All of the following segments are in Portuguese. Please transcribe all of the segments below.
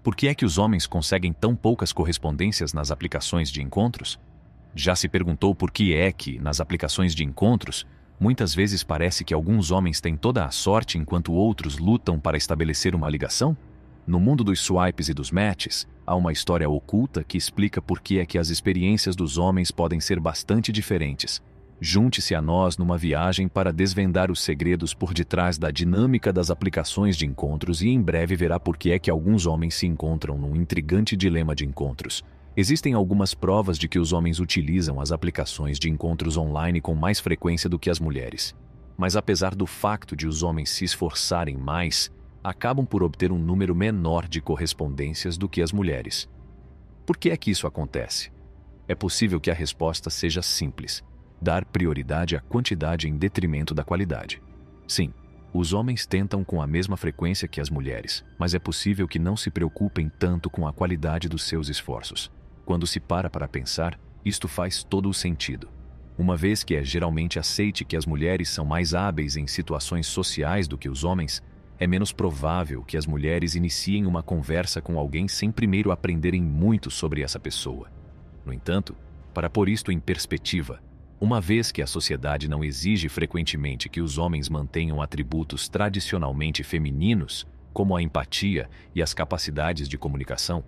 Por que é que os homens conseguem tão poucas correspondências nas aplicações de encontros? Já se perguntou por que é que, nas aplicações de encontros, muitas vezes parece que alguns homens têm toda a sorte enquanto outros lutam para estabelecer uma ligação? No mundo dos swipes e dos matches, há uma história oculta que explica por que é que as experiências dos homens podem ser bastante diferentes. Junte-se a nós numa viagem para desvendar os segredos por detrás da dinâmica das aplicações de encontros e em breve verá por que é que alguns homens se encontram num intrigante dilema de encontros. Existem algumas provas de que os homens utilizam as aplicações de encontros online com mais frequência do que as mulheres. Mas apesar do facto de os homens se esforçarem mais, acabam por obter um número menor de correspondências do que as mulheres. Por que é que isso acontece? É possível que a resposta seja simples: dar prioridade à quantidade em detrimento da qualidade. Sim, os homens tentam com a mesma frequência que as mulheres, mas é possível que não se preocupem tanto com a qualidade dos seus esforços. Quando se para pensar, isto faz todo o sentido. Uma vez que é geralmente aceite que as mulheres são mais hábeis em situações sociais do que os homens, é menos provável que as mulheres iniciem uma conversa com alguém sem primeiro aprenderem muito sobre essa pessoa. No entanto, para pôr isto em perspectiva, uma vez que a sociedade não exige frequentemente que os homens mantenham atributos tradicionalmente femininos, como a empatia e as capacidades de comunicação,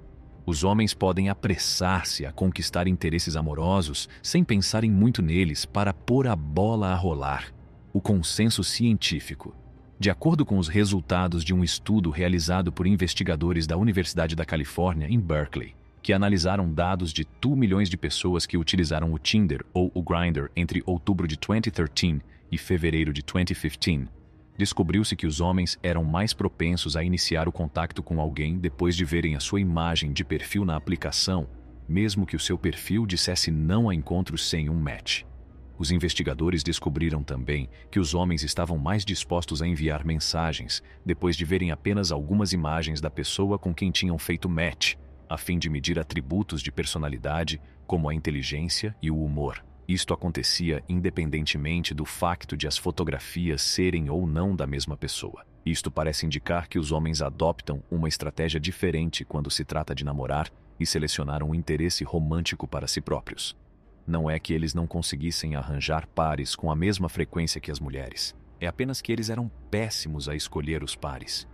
os homens podem apressar-se a conquistar interesses amorosos sem pensarem muito neles para pôr a bola a rolar. O consenso científico. De acordo com os resultados de um estudo realizado por investigadores da Universidade da Califórnia, em Berkeley, que analisaram dados de 2 milhões de pessoas que utilizaram o Tinder ou o Grindr entre outubro de 2013 e fevereiro de 2015, descobriu-se que os homens eram mais propensos a iniciar o contato com alguém depois de verem a sua imagem de perfil na aplicação, mesmo que o seu perfil dissesse não a encontros sem um match. Os investigadores descobriram também que os homens estavam mais dispostos a enviar mensagens depois de verem apenas algumas imagens da pessoa com quem tinham feito match, a fim de medir atributos de personalidade, como a inteligência e o humor. Isto acontecia independentemente do facto de as fotografias serem ou não da mesma pessoa. Isto parece indicar que os homens adoptam uma estratégia diferente quando se trata de namorar e selecionar um interesse romântico para si próprios. Não é que eles não conseguissem arranjar pares com a mesma frequência que as mulheres. É apenas que eles eram péssimos a escolher os pares.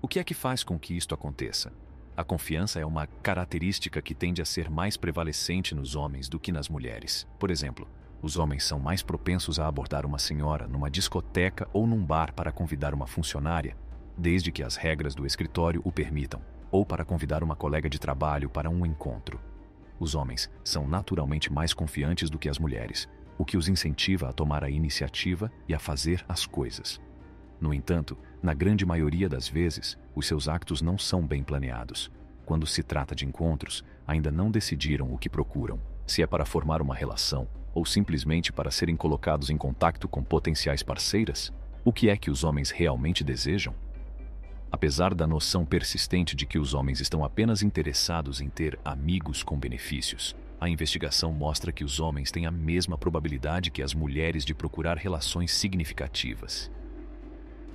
O que é que faz com que isto aconteça? A confiança é uma característica que tende a ser mais prevalecente nos homens do que nas mulheres. Por exemplo, os homens são mais propensos a abordar uma senhora numa discoteca ou num bar para convidar uma funcionária, desde que as regras do escritório o permitam, ou para convidar uma colega de trabalho para um encontro. Os homens são naturalmente mais confiantes do que as mulheres, o que os incentiva a tomar a iniciativa e a fazer as coisas. No entanto, na grande maioria das vezes, os seus actos não são bem planeados. Quando se trata de encontros, ainda não decidiram o que procuram, se é para formar uma relação ou simplesmente para serem colocados em contato com potenciais parceiras. O que é que os homens realmente desejam? Apesar da noção persistente de que os homens estão apenas interessados em ter amigos com benefícios, a investigação mostra que os homens têm a mesma probabilidade que as mulheres de procurar relações significativas.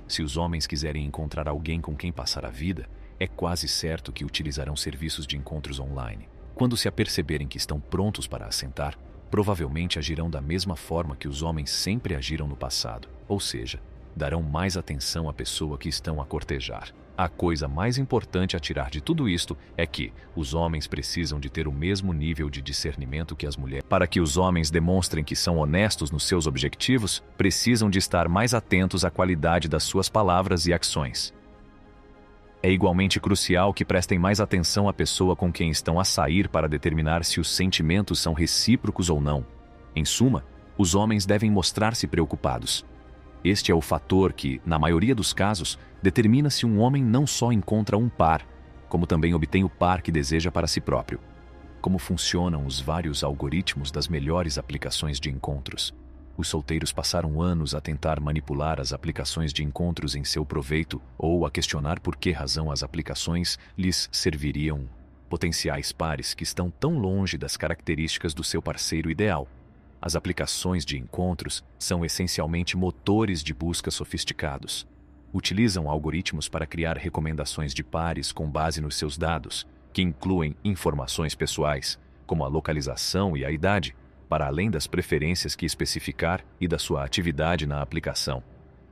Se os homens quiserem encontrar alguém com quem passar a vida, é quase certo que utilizarão serviços de encontros online. Quando se aperceberem que estão prontos para assentar, provavelmente agirão da mesma forma que os homens sempre agiram no passado, ou seja, darão mais atenção à pessoa que estão a cortejar. A coisa mais importante a tirar de tudo isto é que os homens precisam de ter o mesmo nível de discernimento que as mulheres. Para que os homens demonstrem que são honestos nos seus objetivos, precisam de estar mais atentos à qualidade das suas palavras e ações. É igualmente crucial que prestem mais atenção à pessoa com quem estão a sair para determinar se os sentimentos são recíprocos ou não. Em suma, os homens devem mostrar-se preocupados. Este é o fator que, na maioria dos casos, determina se um homem não só encontra um par, como também obtém o par que deseja para si próprio. Como funcionam os vários algoritmos das melhores aplicações de encontros? Os solteiros passaram anos a tentar manipular as aplicações de encontros em seu proveito ou a questionar por que razão as aplicações lhes serviriam potenciais pares que estão tão longe das características do seu parceiro ideal. As aplicações de encontros são essencialmente motores de busca sofisticados. Utilizam algoritmos para criar recomendações de pares com base nos seus dados, que incluem informações pessoais, como a localização e a idade, para além das preferências que especificar e da sua atividade na aplicação.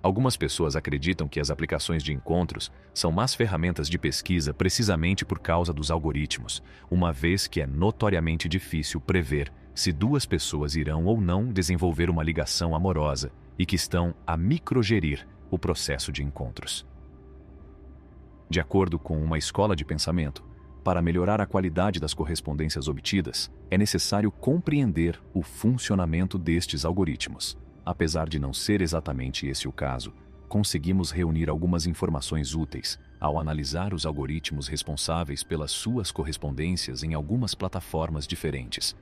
Algumas pessoas acreditam que as aplicações de encontros são más ferramentas de pesquisa precisamente por causa dos algoritmos, uma vez que é notoriamente difícil prever se duas pessoas irão ou não desenvolver uma ligação amorosa e que estão a microgerir o processo de encontros. De acordo com uma escola de pensamento, para melhorar a qualidade das correspondências obtidas, é necessário compreender o funcionamento destes algoritmos. Apesar de não ser exatamente esse o caso, conseguimos reunir algumas informações úteis ao analisar os algoritmos responsáveis pelas suas correspondências em algumas plataformas diferentes.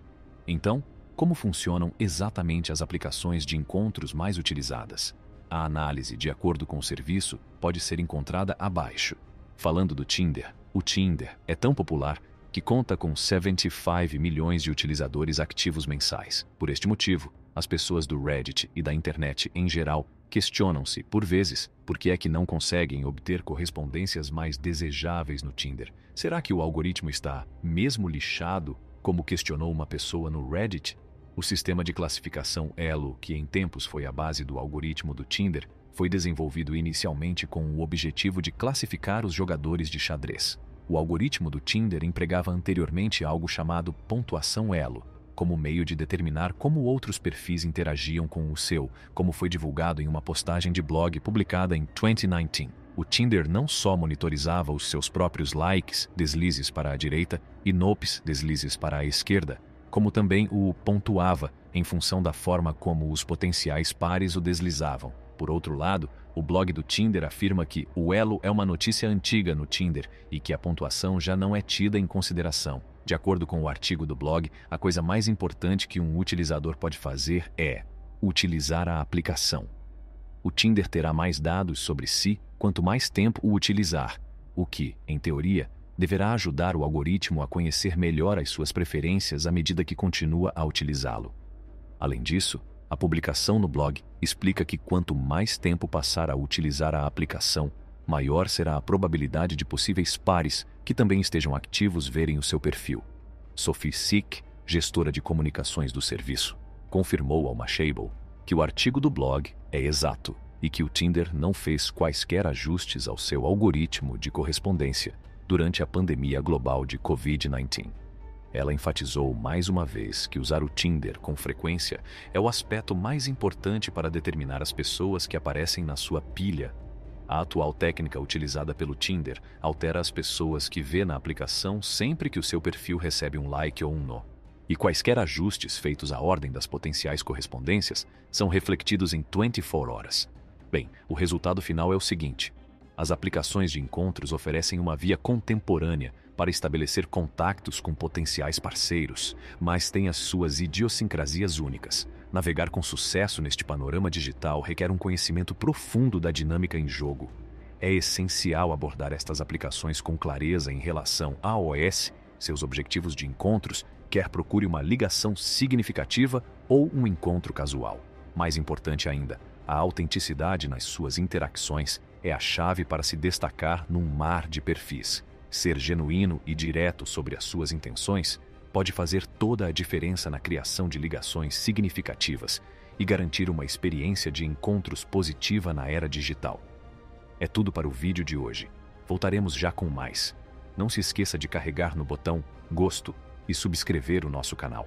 Então, como funcionam exatamente as aplicações de encontros mais utilizadas? A análise, de acordo com o serviço, pode ser encontrada abaixo. Falando do Tinder, o Tinder é tão popular que conta com 75 milhões de utilizadores ativos mensais. Por este motivo, as pessoas do Reddit e da internet em geral questionam-se, por vezes, por que é que não conseguem obter correspondências mais desejáveis no Tinder. Será que o algoritmo está mesmo lixado, como questionou uma pessoa no Reddit? O sistema de classificação Elo, que em tempos foi a base do algoritmo do Tinder, foi desenvolvido inicialmente com o objetivo de classificar os jogadores de xadrez. O algoritmo do Tinder empregava anteriormente algo chamado pontuação Elo, como meio de determinar como outros perfis interagiam com o seu, como foi divulgado em uma postagem de blog publicada em 2019. O Tinder não só monitorizava os seus próprios likes, deslizes para a direita, e nopes, deslizes para a esquerda, como também o pontuava em função da forma como os potenciais pares o deslizavam. Por outro lado, o blog do Tinder afirma que o Elo é uma notícia antiga no Tinder e que a pontuação já não é tida em consideração. De acordo com o artigo do blog, a coisa mais importante que um utilizador pode fazer é utilizar a aplicação. O Tinder terá mais dados sobre si quanto mais tempo o utilizar, o que, em teoria, deverá ajudar o algoritmo a conhecer melhor as suas preferências à medida que continua a utilizá-lo. Além disso, a publicação no blog explica que quanto mais tempo passar a utilizar a aplicação, maior será a probabilidade de possíveis pares que também estejam ativos verem o seu perfil. Sophie Sick, gestora de comunicações do serviço, confirmou ao Mashable que o artigo do blog é exato e que o Tinder não fez quaisquer ajustes ao seu algoritmo de correspondência durante a pandemia global de Covid-19. Ela enfatizou mais uma vez que usar o Tinder com frequência é o aspecto mais importante para determinar as pessoas que aparecem na sua pilha. A atual técnica utilizada pelo Tinder altera as pessoas que vê na aplicação sempre que o seu perfil recebe um like ou um no. E quaisquer ajustes feitos à ordem das potenciais correspondências são refletidos em 24 horas. Bem, o resultado final é o seguinte: as aplicações de encontros oferecem uma via contemporânea para estabelecer contactos com potenciais parceiros, mas têm as suas idiosincrasias únicas. Navegar com sucesso neste panorama digital requer um conhecimento profundo da dinâmica em jogo. É essencial abordar estas aplicações com clareza em relação a OS, seus objetivos de encontros, quer procure uma ligação significativa ou um encontro casual. Mais importante ainda, a autenticidade nas suas interações é a chave para se destacar num mar de perfis. Ser genuíno e direto sobre as suas intenções pode fazer toda a diferença na criação de ligações significativas e garantir uma experiência de encontros positiva na era digital. É tudo para o vídeo de hoje. Voltaremos já com mais. Não se esqueça de carregar no botão Gosto e subscrever o nosso canal.